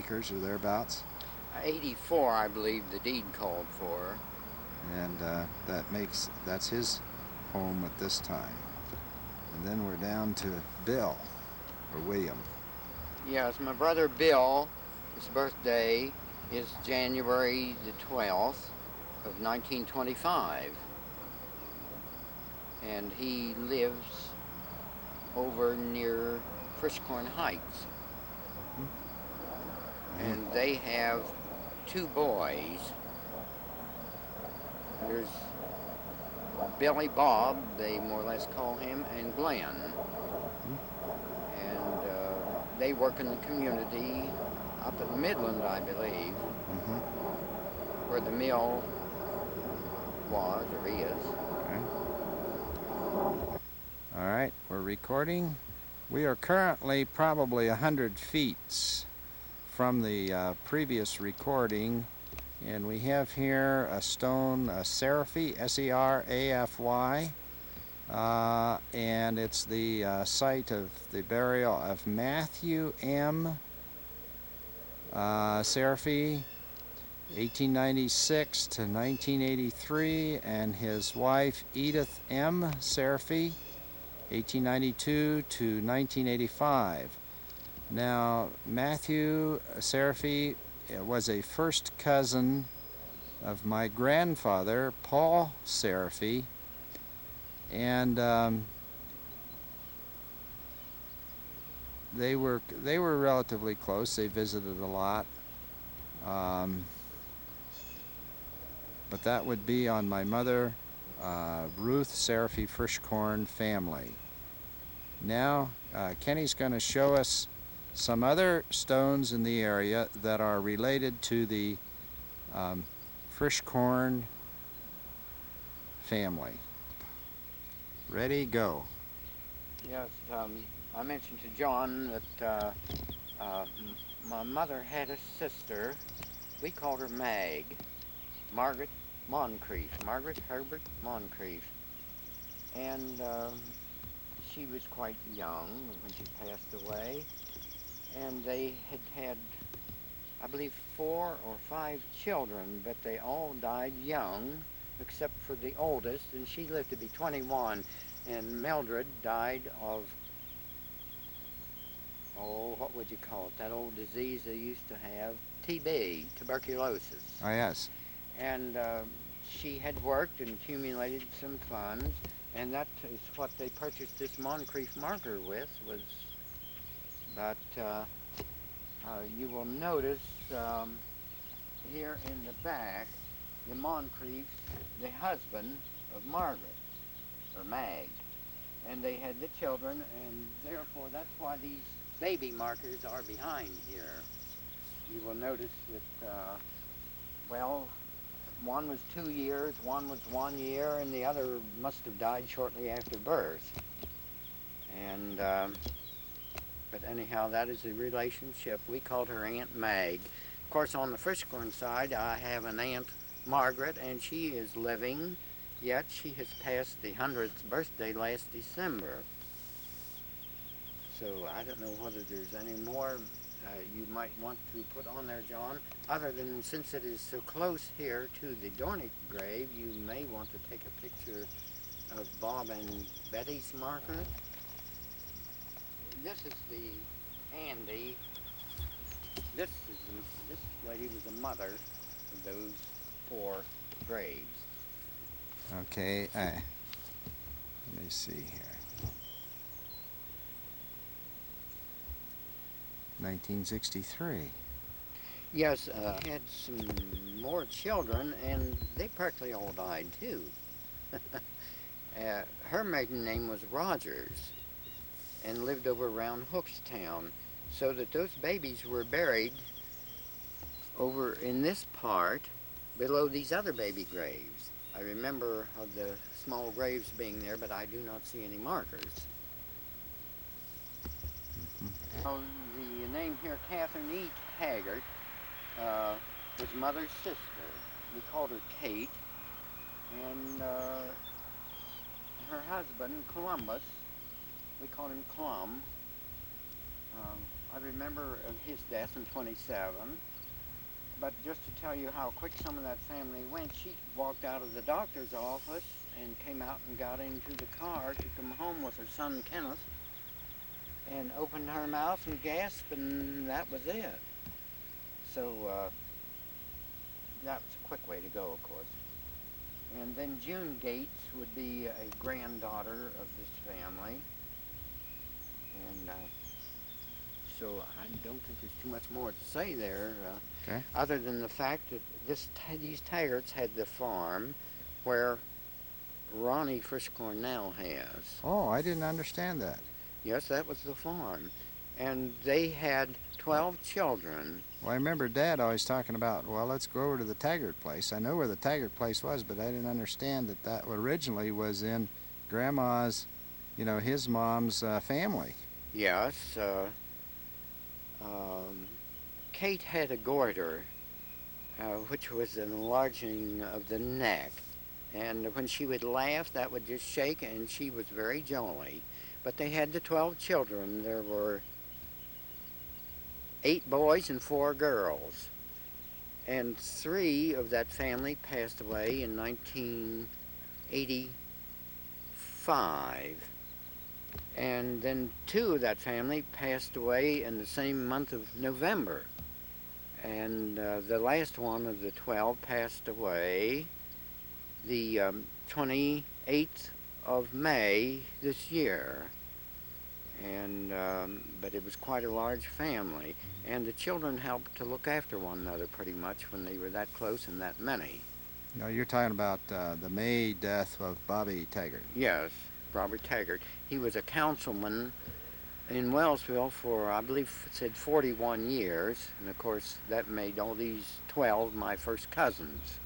acres or thereabouts. 84, I believe the deed called for. And that's his home at this time. And then we're down to Bill, or William. Yes, my brother Bill, his birthday is January the 12th of 1925. And he lives over near Frischkorn Heights. And they have two boys. There's Billy Bob, they more or less call him, and Glenn. And they work in the community up at Midland, I believe, where the mill was or is. All right, we're recording. We are currently probably 100 feet from the previous recording, and we have here a stone, a Seraphy, S-E-R-A-F-Y, and it's the site of the burial of Matthew M. Seraphy, 1896 to 1983, and his wife Edith M. Seraphy, 1892 to 1985. Now, Matthew Seraphy was a first cousin of my grandfather, Paul Seraphy, and they were relatively close. They visited a lot, but that would be on my mother, Ruth Seraphy Frischkorn family. Now, Kenny's going to show us some other stones in the area that are related to the Frischkorn family. Ready, go. Yes, I mentioned to John that my mother had a sister. We called her Mag, Margaret Moncrief, Margaret Herbert Moncrief. And she was quite young when she passed away. And they had, I believe, 4 or 5 children, but they all died young, except for the oldest, and she lived to be 21. And Mildred died of, what would you call it, that old disease they used to have, TB, tuberculosis. Oh, yes. And she had worked and accumulated some funds, and that is what they purchased this Moncrief marker with, was, but you will notice here in the back, the Moncrief, the husband of Margaret, or Mag, and they had the children, and therefore that's why these baby markers are behind here. You will notice that, well, one was 2 years, one was 1 year, and the other must have died shortly after birth. And, but anyhow, that is the relationship. We called her Aunt Mag. Of course, on the Frischkorn side, I have an Aunt Margaret, and she is living, yet she has passed the 100th birthday last December. So I don't know whether there's any more you might want to put on there, John, other than since it is so close here to the Dornick grave, you may want to take a picture of Bob and Betty's marker. This is the Andy. This lady was the mother of those 4 graves. Okay, let me see here. 1963. Yes, had some more children, and they practically all died too. Her maiden name was Rogers, and lived over around Hookstown, so that those babies were buried over in this part below these other baby graves. I remember of the small graves being there, but I do not see any markers. The name here, Catherine E. Taggart, was Mother's sister. We called her Kate, and her husband, Columbus, we called him Clum. I remember of his death in 27. But just to tell you how quick some of that family went, she walked out of the doctor's office and came out and got into the car to come home with her son Kenneth and opened her mouth and gasped, and that was it. So that was a quick way to go, of course. And then June Gates would be a granddaughter of this family. And so I don't think there's too much more to say there, Okay. other than the fact that these Taggarts had the farm where Ronnie Frischkorn now has. Oh, I didn't understand that. Yes, that was the farm. And they had 12 children. Well, I remember Dad always talking about, well, let's go over to the Taggart place. I know where the Taggart place was, but I didn't understand that that originally was in Grandma's, you know, his mom's family. Yes. Kate had a goiter, which was an enlarging of the neck. And when she would laugh, that would just shake, and she was very jolly. But they had the 12 children. There were 8 boys and 4 girls. And 3 of that family passed away in 1985. And then 2 of that family passed away in the same month of November. And the last one of the 12 passed away the 28th of May this year. And but it was quite a large family, and the children helped to look after one another pretty much when they were that close and that many. No, you're talking about the May death of Bobby Taggart. Yes, Robert Taggart. He was a councilman in Wellsville for, I believe it said 41 years, and of course that made all these 12 my first cousins.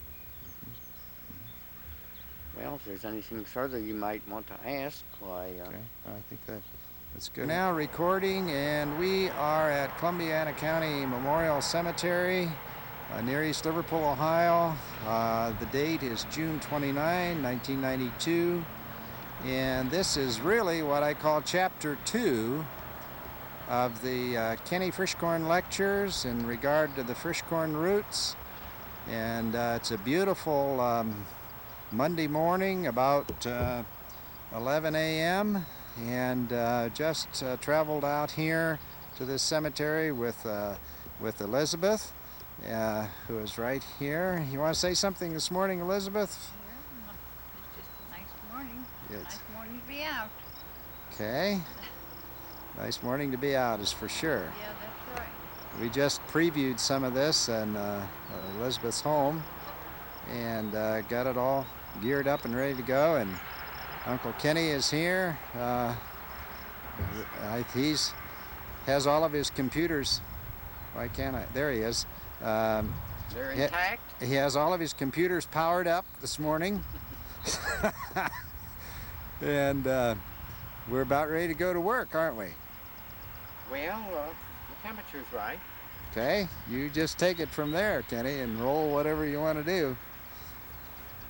Well, if there's anything further you might want to ask, why... Okay, I think that's good. Now recording, and we are at Columbiana County Memorial Cemetery near East Liverpool, Ohio. The date is June 29, 1992, and this is really what I call Chapter 2 of the Kenny Frischkorn lectures in regard to the Frischkorn roots. And it's a beautiful Monday morning, about 11 a.m., and just traveled out here to this cemetery with Elizabeth, who is right here. You want to say something this morning, Elizabeth? Yeah, it's just a nice morning. Yes. Nice morning to be out. Okay. Nice morning to be out, is for sure. Yeah, that's right. We just previewed some of this in Elizabeth's home, and got it all geared up and ready to go. And Uncle Kenny is here. He's has all of his computers. Why can't I? There he is. They're intact? He has all of his computers powered up this morning. And we're about ready to go to work, aren't we? Well, the temperature's right. Okay, you just take it from there, Kenny, and roll whatever you want to do.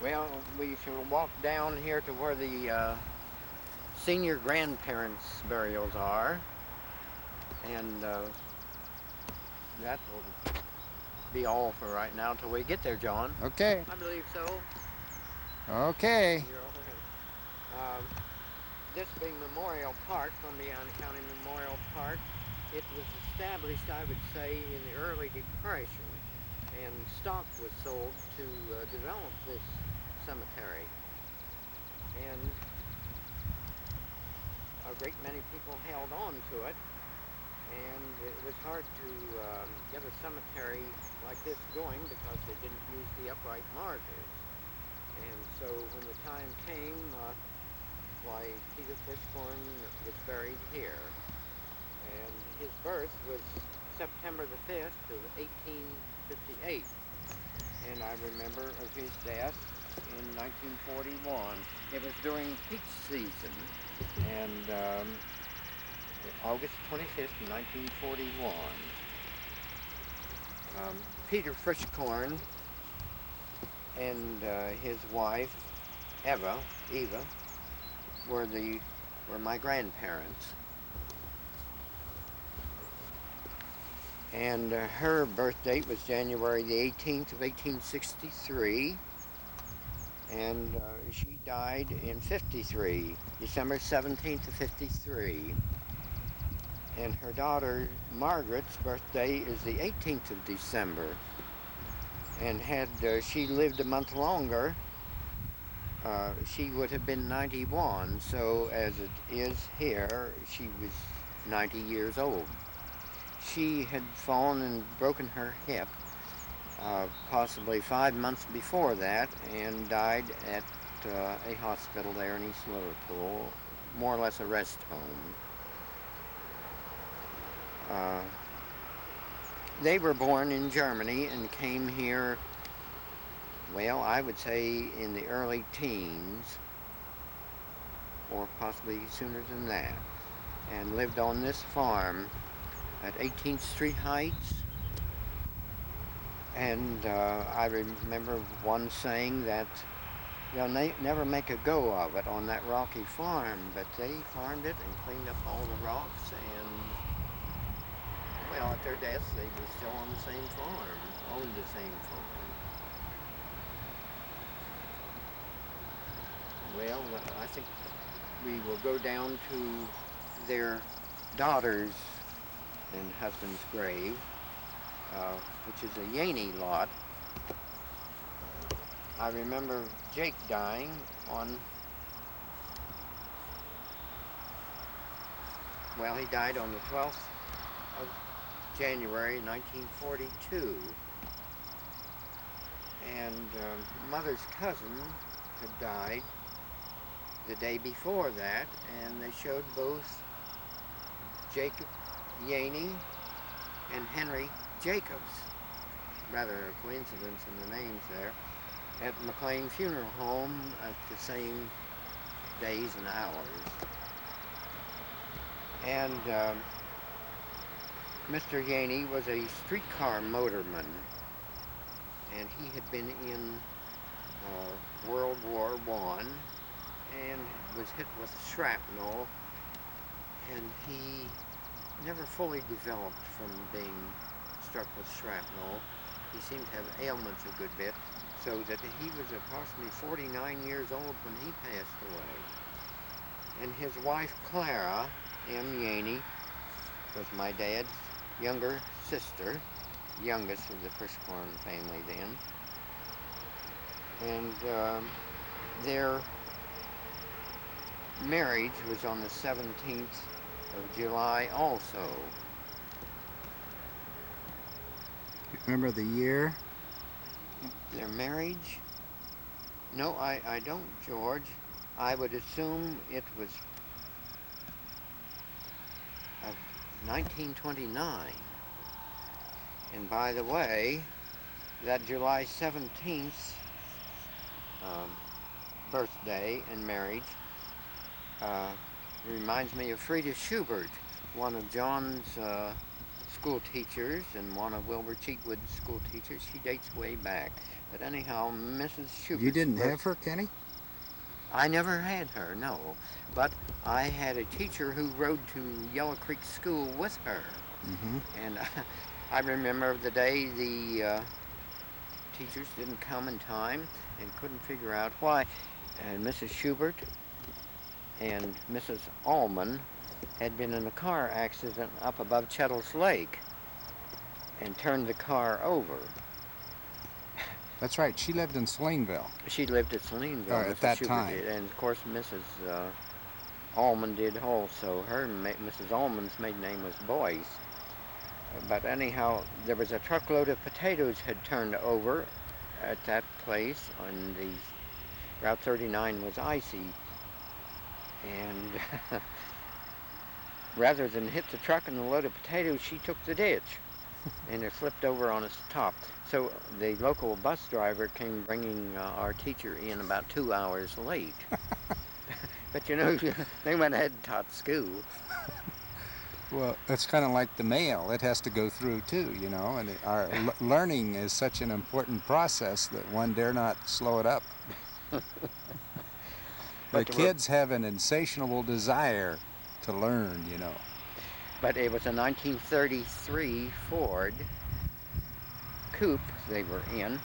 Well, we shall walk down here to where the senior grandparents' burials are, and that will be all for right now till we get there, John. Okay. I believe so. Okay. You're over here. This being Memorial Park, Columbiana County Memorial Park, it was established, I would say, in the early Depression, and stock was sold to develop this cemetery. And a great many people held on to it, and it was hard to get a cemetery like this going because they didn't use the upright markers. And so when the time came, why Peter Frischkorn was buried here. And his birth was September the 5th of 1858. And I remember of his death in 1941. It was during peach season, and August 25th, 1941. Peter Frischkorn and his wife, Eva, were my grandparents. And her birth date was January the 18th of 1863. And she died in 53, December 17th of 53. And her daughter Margaret's birthday is the 18th of December. And had she lived a month longer, she would have been 91. So as it is here, she was 90 years old. She had fallen and broken her hip possibly 5 months before that, and died at a hospital there in East Liverpool, more or less a rest home. They were born in Germany and came here, well, I would say in the early teens, or possibly sooner than that, and lived on this farm at 18th Street Heights. And I remember one saying that they'll never make a go of it on that rocky farm, but they farmed it and cleaned up all the rocks, and well, at their deaths they were still on the same farm, owned the same farm. Well, I think we will go down to their daughter's and husband's grave, which is a Yaney lot. I remember Jake dying on, well, he died on the 12th of January 1942. And Mother's cousin had died the day before that, and they showed both Jacob Yaney and Henry Jacobs, rather a coincidence in the names there, at McLean Funeral Home at the same days and hours. And Mr. Yaney was a streetcar motorman, and he had been in World War I and was hit with shrapnel, and he never fully developed from being struck with shrapnel. He seemed to have ailments a good bit, so that he was approximately 49 years old when he passed away. And his wife, Clara M. Yaney, was my dad's younger sister, youngest of the firstborn family then. And their marriage was on the 17th of July also. You remember the year? Their marriage? No, I don't, George. I would assume it was of 1929. And by the way, that July 17th birthday and marriage reminds me of Frida Schubert, one of John's school teachers and one of Wilbur Cheatwood's school teachers. She dates way back. But anyhow, Mrs. Schubert. You didn't have her, Kenny? I never had her, no. But I had a teacher who rode to Yellow Creek School with her. Mm-hmm. And I remember the day the teachers didn't come in time and couldn't figure out why. And Mrs. Schubert and Mrs. Allman had been in a car accident up above Chettle's Lake and turned the car over. That's right. She lived in Salingville. She lived at Salingville. At that time. Did. And of course, Mrs. Allman did also. Mrs. Allman's maiden name was Boyce. But anyhow, there was a truckload of potatoes had turned over at that place, and the Route 39 was icy. And rather than hit the truck and the load of potatoes, she took the ditch, and it flipped over on its top. So the local bus driver came bringing our teacher in about 2 hours late. But you know, they went ahead and taught school. Well, it's kind of like the mail. It has to go through too, you know, and our learning is such an important process that one dare not slow it up. The kids have an insatiable desire to learn, you know. but it was a 1933 Ford coupe they were in.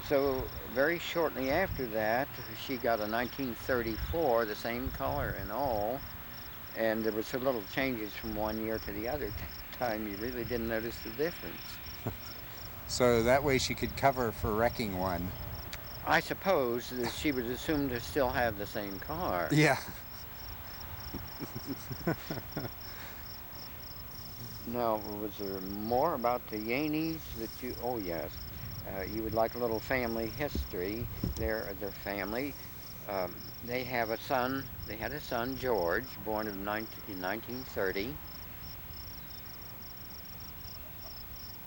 So very shortly after that, she got a 1934, the same color and all, and there was some little changes from one year to the other time. You really didn't notice the difference. So that way she could cover for wrecking one. I suppose that she was assumed to still have the same car. Yeah. Now, was there more about the Yaneys that you? Oh yes, you would like a little family history. Their family. They have a son. They had a son, George, born in 1930.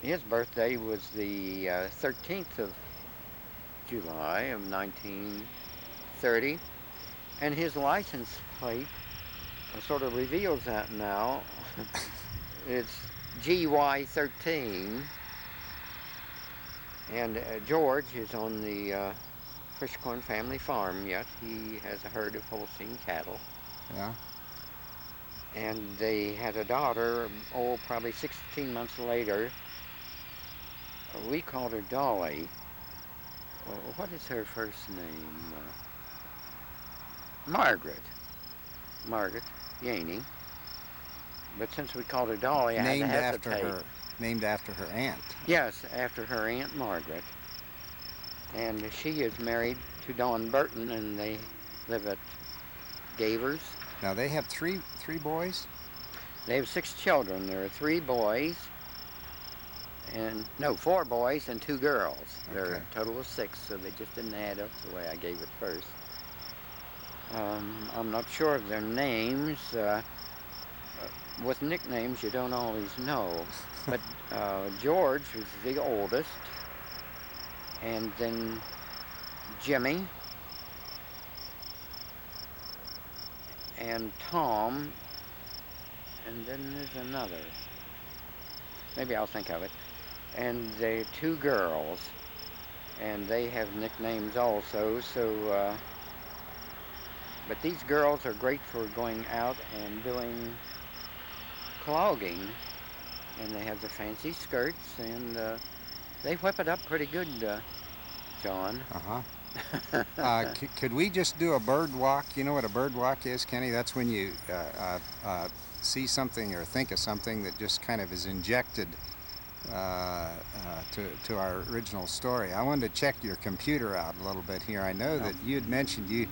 His birthday was the 13th of July of 1930, and his license plate sort of reveals that now. It's GY13, and George is on the Frischkorn family farm yet. He has a herd of Holstein cattle. Yeah. And they had a daughter, oh, probably 16 months later. We called her Dolly. Well, what is her first name? Margaret. Margaret Yaney. But since we called her Dolly, I had to hesitate. Named after her aunt. Yes, after her Aunt Margaret. And she is married to Don Burton, and they live at Gavers. Now they have three boys? They have 6 children. There are 3 boys, and no, 4 boys and 2 girls. There are a total of 6, so they just didn't add up the way I gave it first. I'm not sure of their names. With nicknames, you don't always know. But George was the oldest, and then Jimmy, and Tom, and then there's another. Maybe I'll think of it. And the 2 girls, and they have nicknames also, so, but these girls are great for going out and doing clogging, and they have the fancy skirts, and they whip it up pretty good, John. Could we just do a bird walk? You know what a bird walk is, Kenny? That's when you see something or think of something that just kind of is injected to our original story. I wanted to check your computer out a little bit here. I know that you had mentioned you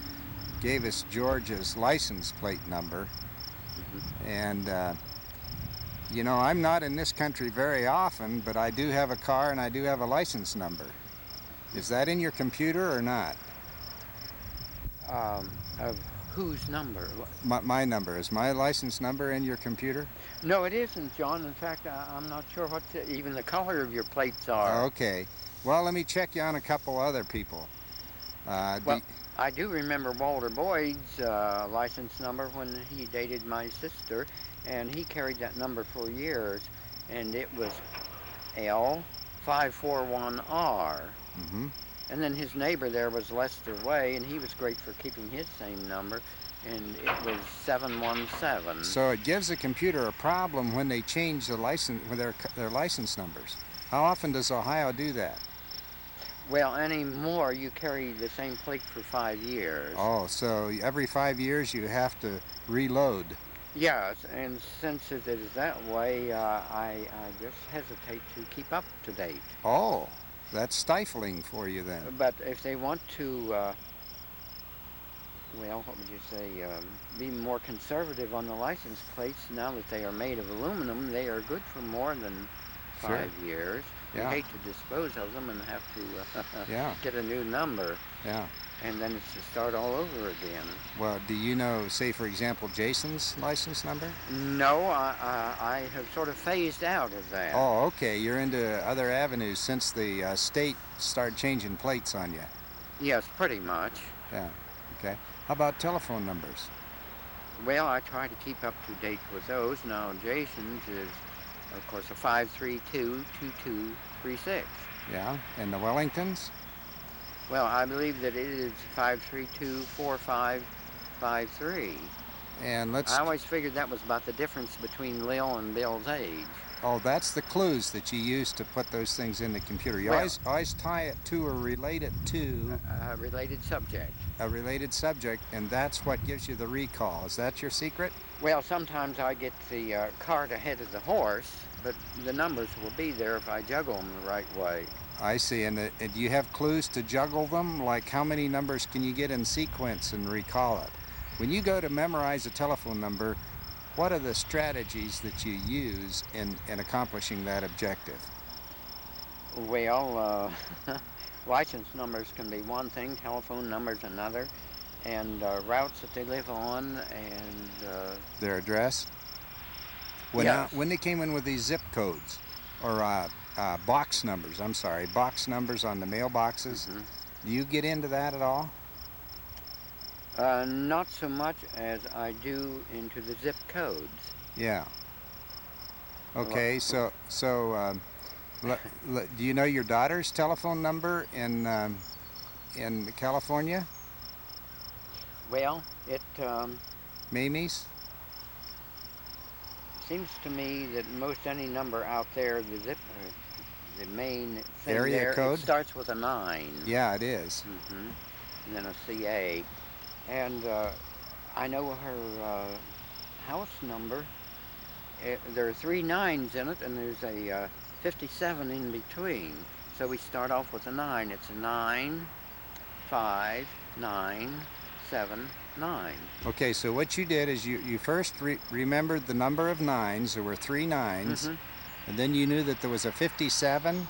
gave us George's license plate number, and you know, I'm not in this country very often, but I do have a car and I do have a license number. Is that in your computer or not? Of whose number? My number. Is my license number in your computer? No, it isn't, John. In fact, I'm not sure what even the color of your plates are. Okay. Well, let me check you on a couple other people. Well, I do remember Walter Boyd's license number when he dated my sister, and he carried that number for years, and it was L541R. And then his neighbor there was Lester Way, and he was great for keeping his same number, and it was 717. So it gives the computer a problem when they change the license, their license numbers. How often does Ohio do that? Well, anymore, you carry the same plate for 5 years. Oh, so every 5 years you have to reload. Yes, and since it is that way, I just hesitate to keep up to date. Oh, that's stifling for you then. But if they want to, well, what would you say, be more conservative on the license plates, now that they are made of aluminum, they are good for more than 5 years. You hate to dispose of them and have to get a new number. Yeah. And then it's to start all over again. Well, do you know, say, for example, Jason's license number? No, I have sort of phased out of that. Oh, okay. You're into other avenues since the state started changing plates on you. Yes, pretty much. Yeah, okay. How about telephone numbers? Well, I try to keep up to date with those. Now, Jason's is, of course, a 532-2236. Yeah, and the Wellingtons? Well, I believe that it is 532-4553. And let's. I always figured that was about the difference between Lil and Bill's age. Oh, that's the clues that you use to put those things in the computer. You Well- always tie it to or relate it to A related subject. a related subject, and that's what gives you the recall. Is that your secret? Well, sometimes I get the cart ahead of the horse, but the numbers will be there if I juggle them the right way. I see. And do you have clues to juggle them? Like how many numbers can you get in sequence and recall it? When you go to memorize a telephone number, what are the strategies that you use in accomplishing that objective? Well, license numbers can be one thing, telephone numbers another, and routes that they live on, and Their address? When, Yes. when they came in with these zip codes, or box numbers, I'm sorry, box numbers on the mailboxes, do you get into that at all? not so much as I do into the zip codes. Yeah. Okay, so do you know your daughter's telephone number in California? Well, it Mamie's? seems to me that most any number out there, the main thing Area there, code? it starts with a 9. Yeah, it is. And then a CA. And I know her house number. There are 3 9s in it, and there's a 57 in between. So we start off with a 9. It's a 9, 5, 9, 7, 9. Okay, so what you did is you first remembered the number of 9s. There were 3 9s, and then you knew that there was a 57,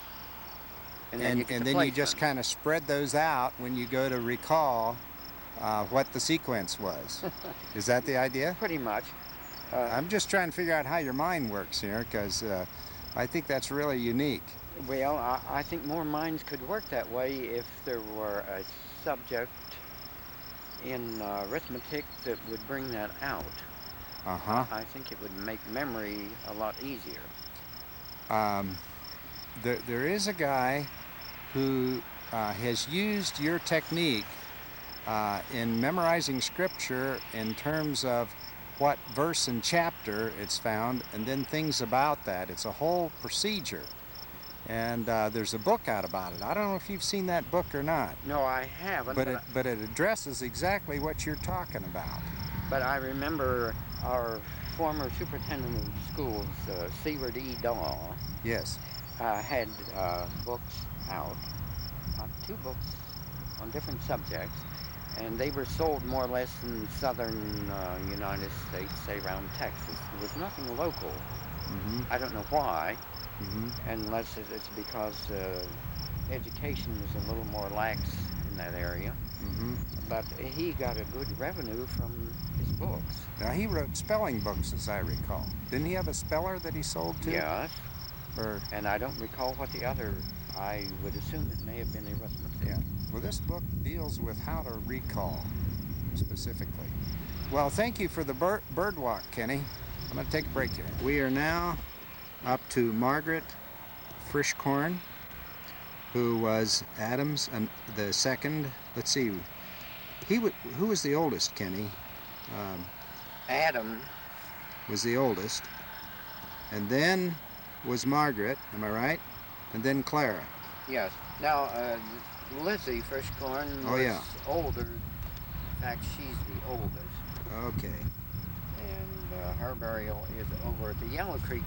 And then you, and then you just kind of spread those out when you go to recall what the sequence was. Is that the idea? pretty much. I'm just trying to figure out how your mind works here, because I think that's really unique. Well, I think more minds could work that way if there were a subject in arithmetic that would bring that out. Uh-huh. I think it would make memory a lot easier. There is a guy who has used your technique in memorizing scripture in terms of what verse and chapter it's found, and then things about that. It's a whole procedure. And there's a book out about it. I don't know if you've seen that book or not, No, I haven't. but it addresses exactly what you're talking about. But I remember our former superintendent of schools, Seward E. Daw, Yes. had books out, 2 books on different subjects, and they were sold more or less in southern United States, say around Texas. There was nothing local. I don't know why, unless it's because education is a little more lax in that area. But he got a good revenue from his books. Now, he wrote spelling books, as I recall. Didn't he have a speller that he sold too? Yes, Or, and I don't recall what the other, I would assume it may have been arithmetic. yeah. Well, this book deals with how to recall, specifically. Well, thank you for the bird walk, Kenny. I'm going to take a break here. We are now up to Margaret Frischkorn, who was Adams and the second. Let's see, who was the oldest? Kenny Adam, was the oldest, and then was Margaret. Am I right? And then Clara. yes. Now, Lizzie Frischkorn was Oh, yeah. older. In fact, she's the oldest. Okay. And her burial is over at the Yellow Creek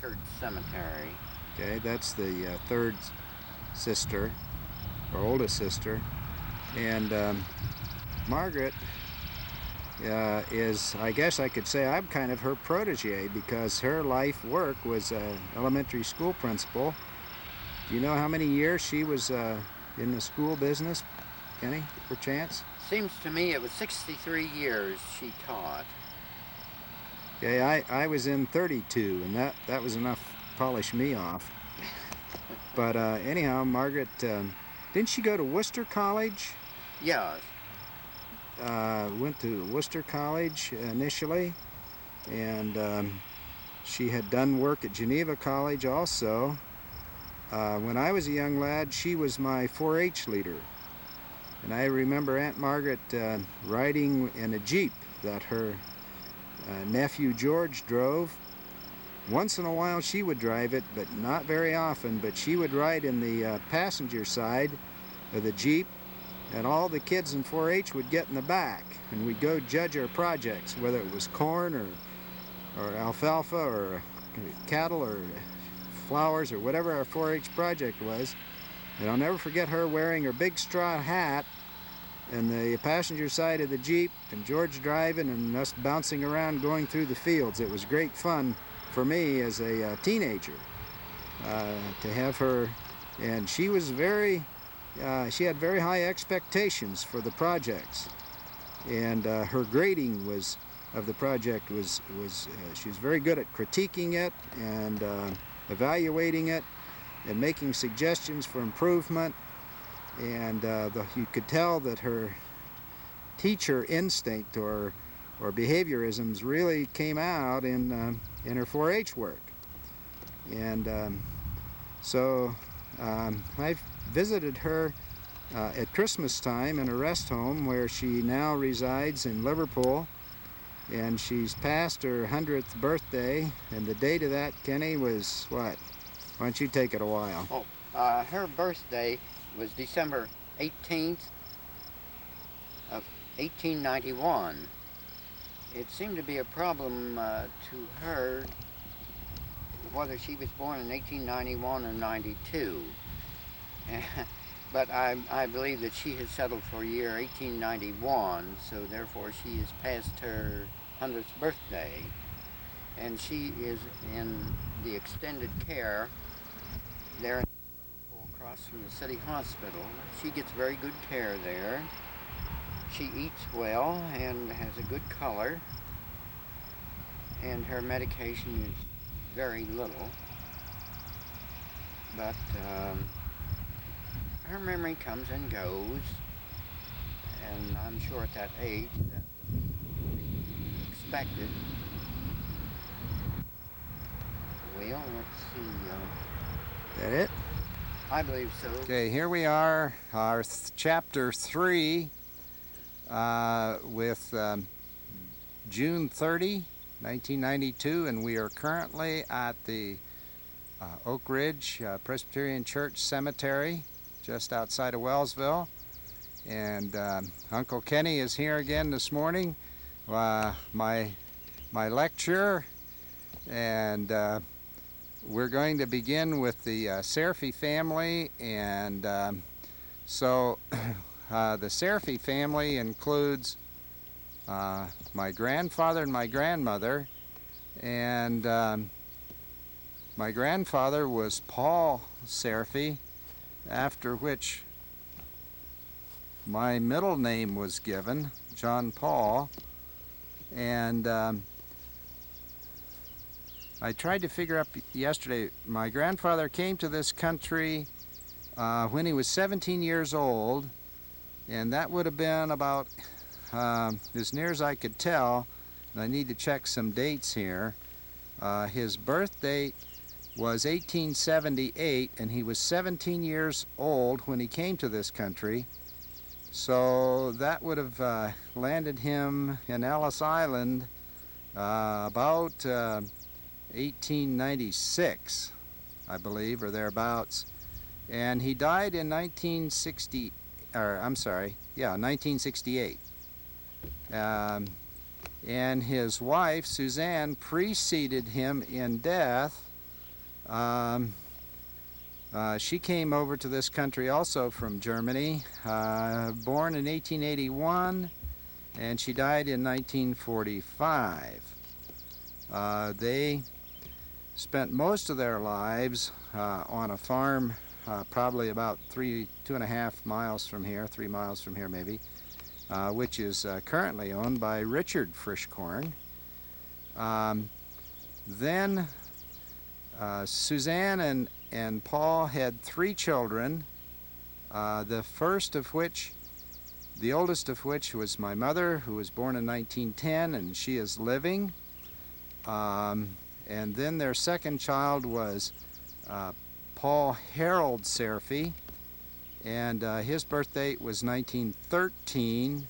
Church Cemetery. Okay, that's the third sister, or oldest sister, and Margaret is, I guess I could say, I'm kind of her protege, because her life work was elementary school principal. Do you know how many years she was in the school business, Kenny, perchance? Seems to me it was 63 years she taught. Okay, I was in 32, and that was enough to polish me off. But anyhow, Margaret, didn't she go to Worcester College? Yes. Went to Worcester College initially, and she had done work at Geneva College also. When I was a young lad, she was my 4-H leader, and I remember Aunt Margaret riding in a Jeep that her nephew George drove. Once in a while she would drive it, but not very often, but she would ride in the passenger side of the Jeep, and all the kids in 4-H would get in the back, and we'd go judge our projects, whether it was corn or alfalfa or cattle or flowers or whatever our 4-H project was. And I'll never forget her wearing her big straw hat in the passenger side of the Jeep, and George driving and us bouncing around going through the fields. It was great fun for me as a teenager to have her, and she was she had very high expectations for the projects, and her grading of the project was she was very good at critiquing it and evaluating it and making suggestions for improvement, and you could tell that her teacher instinct or behaviorisms really came out in her 4-H work. And so I've visited her at Christmas time in a rest home where she now resides in Liverpool, and she's passed her 100th birthday, and the date of that, Kenny, was what? Why don't you take it a while? Oh, her birthday was December 18th of 1891. It seemed to be a problem to her whether she was born in 1891 or 92. But I believe that she has settled for year 1891, so therefore she has passed her 100th birthday, and she is in the extended care there in Liverpool across from the city hospital. She gets very good care there. She eats well and has a good color, and her medication is very little, but her memory comes and goes, and I'm sure at that age that would be expected. Well, let's see. That it? I believe so. Okay, here we are, our chapter 3 with June 30, 1992, and we are currently at the Oak Ridge Presbyterian Church Cemetery just outside of Wellsville, and Uncle Kenny is here again this morning, my lecturer, and we're going to begin with the Serafy family. And so the Serafy family includes my grandfather and my grandmother, and my grandfather was Paul Serafy, after which my middle name was given, John Paul. And I tried to figure out yesterday, my grandfather came to this country when he was 17 years old, and that would have been about, as near as I could tell, and I need to check some dates here, his birth date was 1878, and he was 17 years old when he came to this country. So that would have landed him in Ellis Island about 1896, I believe, or thereabouts. And he died in 1968. And his wife, Suzanne, preceded him in death. She came over to this country also from Germany, born in 1881, and she died in 1945. They spent most of their lives on a farm probably about 2.5 miles from here, 3 miles from here maybe, which is currently owned by Richard Frischkorn. Then Suzanne and Paul had 3 children, the oldest of which was my mother, who was born in 1910, and she is living. And then their second child was Paul Harold Serafy, and his birth date was 1913,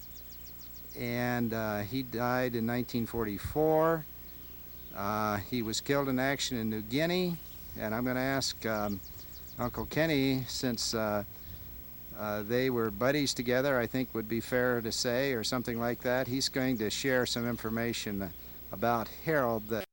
and he died in 1944. He was killed in action in New Guinea, and I'm going to ask Uncle Kenny, since they were buddies together, I think would be fair to say, or something like that. He's going to share some information about Harold that